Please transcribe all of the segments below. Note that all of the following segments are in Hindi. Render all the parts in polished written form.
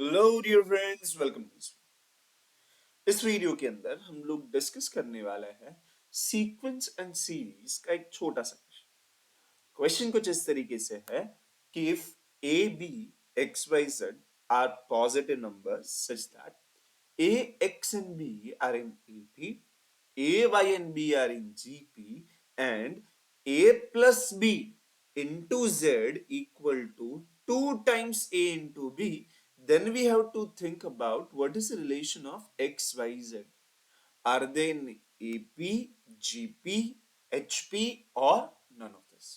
Hello dear friends, welcome to इस वीडियो के अंदर हम लोग डिस्कस करने वाला है सीक्वेंस एंड सीरीज का एक छोटा सा क्वेश्चन कुछ इस तरीके से है कि if a b x y z are positive numbers such that a x and b are in AP, a y and b are in GP, and a plus b into z equal to 2 times a into b, then we have to think about what is the relation of x, y, z. Are they in AP, GP, HP, or none of this?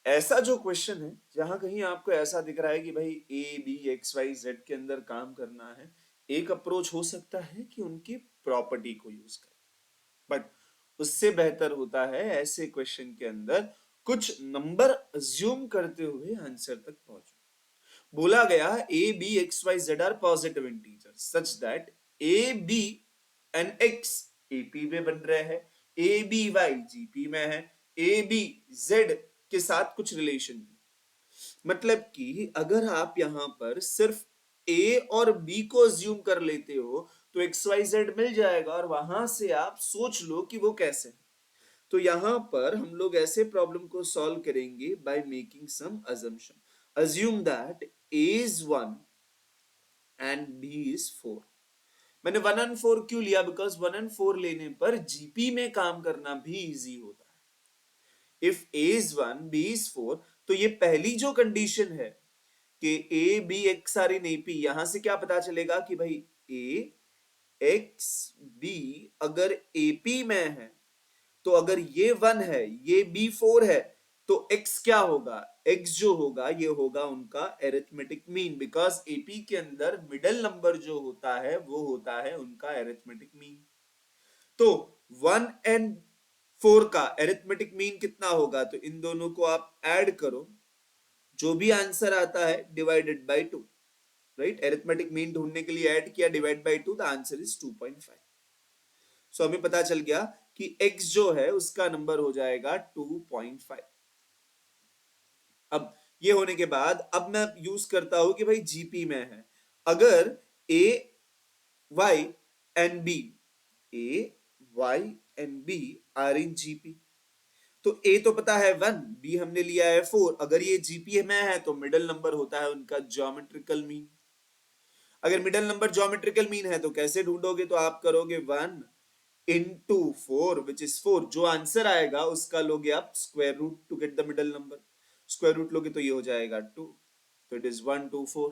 ऐसा जो क्वेश्चन है जहां कहीं आपको ऐसा दिख रहा है कि भाई A B X Y Z के अंदर काम करना है, एक अप्रोच हो सकता है कि उनकी प्रॉपर्टी को यूज करें, बट उससे बेहतर होता है ऐसे क्वेश्चन के अंदर कुछ नंबर अज्यूम करते हुए आंसर तक पहुंचो। बोला गया A B X Y Z are positive integer such that A B and X AP में बन रहे हैं, ए बी वाई जीपी में है, ए बी जेड के साथ कुछ रिलेशन है। मतलब कि अगर आप यहां पर सिर्फ ए और बी को अज्यूम कर लेते हो तो एक्स वाई जेड मिल जाएगा और वहां से आप सोच लो कि वो कैसे है। तो यहां पर हम लोग ऐसे प्रॉब्लम को सॉल्व करेंगे by making some assumption. Assume that A is 1 and B is 4। मैंने 1 एंड 4 क्यों लिया? बिकॉज 1 एंड 4 लेने पर जीपी में काम करना भी इजी होता है। If A is 1 B is 4, तो ये पहली जो कंडीशन है कि A B X are in AP, यहां से क्या पता चलेगा कि भाई ए एक्स बी अगर एपी में है तो अगर ये 1 है ये बी 4 है तो x क्या होगा? x जो होगा ये होगा उनका एरिथमेटिक मीन, बिकॉज एपी के अंदर मिडल नंबर जो होता है वो होता है उनका एरिथमेटिक मीन। तो 1 एंड 4 का एरिथमेटिक मीन कितना होगा? तो इन दोनों को आप ऐड करो, जो भी आंसर आता है divided by 2। Right, arithmetic mean ढूंढने के लिए ऐड किया, divide by 2, the answer is 2.5। सो हमें पता चल गया कि x जो है उसका नंबर हो जाएगा 2.5। अब ये होने के बाद अब मैं यूज करता हूं कि भाई जीपी में है, अगर A Y and B, A Y and B are in GP, तो ए तो पता है 1, बी हमने लिया है 4, अगर ये जीपी में है तो मिडल नंबर होता है उनका ज्योमेट्रिकल मीन। अगर मिडल नंबर ज्योमेट्रिकल मीन है तो कैसे ढूंढोगे? तो आप करोगे 1 into 4 which is 4, जो आंसर आएगा उसका लोगे आप square root to get the middle number. Square root लोगे तो ये हो जाएगा 2, तो इट इज 1 2 4।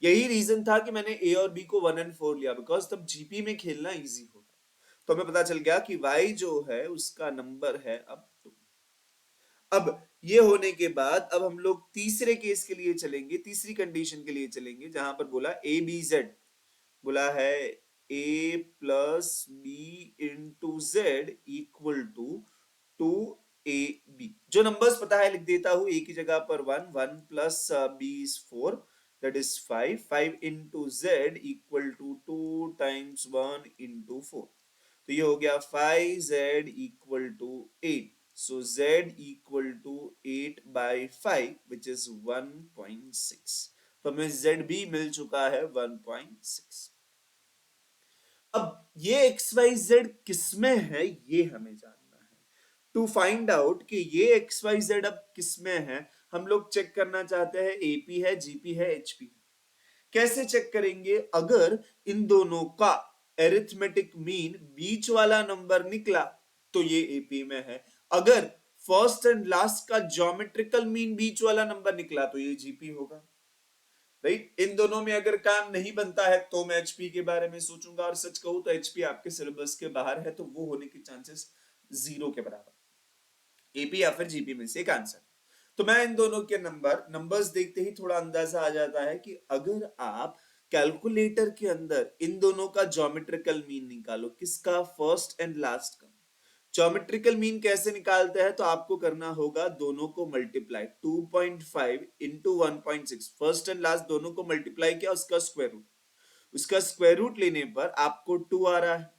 यही रीजन था कि मैंने ए और बी को 1 एंड 4 लिया, बिकॉज तब जीपी में खेलना इजी होगा। तो हमें पता चल गया कि y जो है उसका नंबर है अब 2। अब ये होने के बाद अब हम लोग तीसरे केस के लिए चलेंगे, तीसरी कंडीशन के लिए चलेंगे, जहां पर बोला ए बी जेड, बोला है a plus B into Z equal to 2ab। जो नंबर्स पता है लिख देता हूं, a की जगह पर 1, 1 plus b is 4, that is 5, 5 into Z equal to 2 times 1 into 4, तो ये हो गया 5z equal to 8। So z equal to 8 by 5 which is 1.6। तो हमें z भी मिल चुका है 1.6। अब ये एक्स वाई जेड किसमें है ये हमें जानना है। टू फाइंड आउट कि ये एक्स वाई जेड अब किसमें है, हम लोग चेक करना चाहते हैं एपी है, जीपी है, एचपी। कैसे चेक करेंगे? अगर इन दोनों का एरिथमेटिक मीन बीच वाला नंबर निकला तो ये एपी में है, अगर फर्स्ट एंड लास्ट का ज्योमेट्रिकल मीन बीच वाला नंबर निकला तो ये जीपी होगा। राइट, इन दोनों में अगर काम नहीं बनता है तो मैं एचपी के बारे में सोचूंगा, और सच कहूं तो एचपी आपके सिलेबस के बाहर है तो वो होने के चांसेस 0 के बराबर, एपी या फिर जीपी में से एक आंसर। तो मैं इन दोनों के नंबर्स देखते ही थोड़ा अंदाजा आ जाता है कि अगर आप कैलकुलेटर के अंदर इन दोनों का ज्योमेट्रिकल मीन निकालो, किसका? फर्स्ट एंड लास्ट का। ज्योमेट्रिकल मीन कैसे निकालते हैं? तो आपको करना होगा दोनों को multiply, 2.5 into 1.6, first and last दोनों को मल्टीप्लाई किया, उसका स्क्वायर रूट, उसका स्क्वायर रूट लेने पर आपको 2 आ रहा है।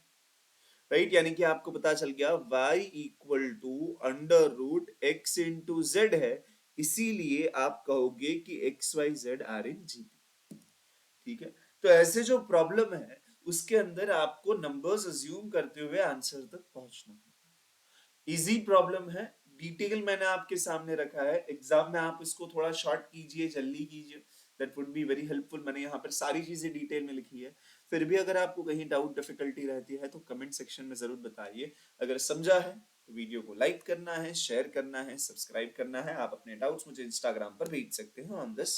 राइट, यानी कि आपको पता चल गया y equal to under root X into Z है, इसीलिए आप कहोगे कि XYZ आर इन जीपी। ठीक है, तो ऐसे जो प्रॉब्लम है उसके अंदर आपको नंबर्स अज्यूम करते हुए आंसर तक पहुंचना है। इजी प्रॉब्लम है, डिटेल मैंने आपके सामने रखा है, एग्जाम में आप इसको थोड़ा शॉर्ट कीजिए, जल्दी कीजिए, that would be very helpful. मैंने यहाँ पर सारी चीजें डिटेल में लिखी है। फिर भी अगर आपको कहीं डाउट डिफिकल्टी रहती है तो कमेंट सेक्शन में जरूर बताइए। अगर समझा है तो वीडियो को लाइक करना है, शेयर करना है, सब्सक्राइब करना है। आप अपने डाउट्स मुझे इंस्टाग्राम पर भेज सकते हैं ऑन दिस।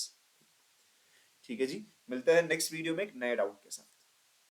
ठीक है जी, मिलता है नेक्स्ट वीडियो में एक नए डाउट के साथ।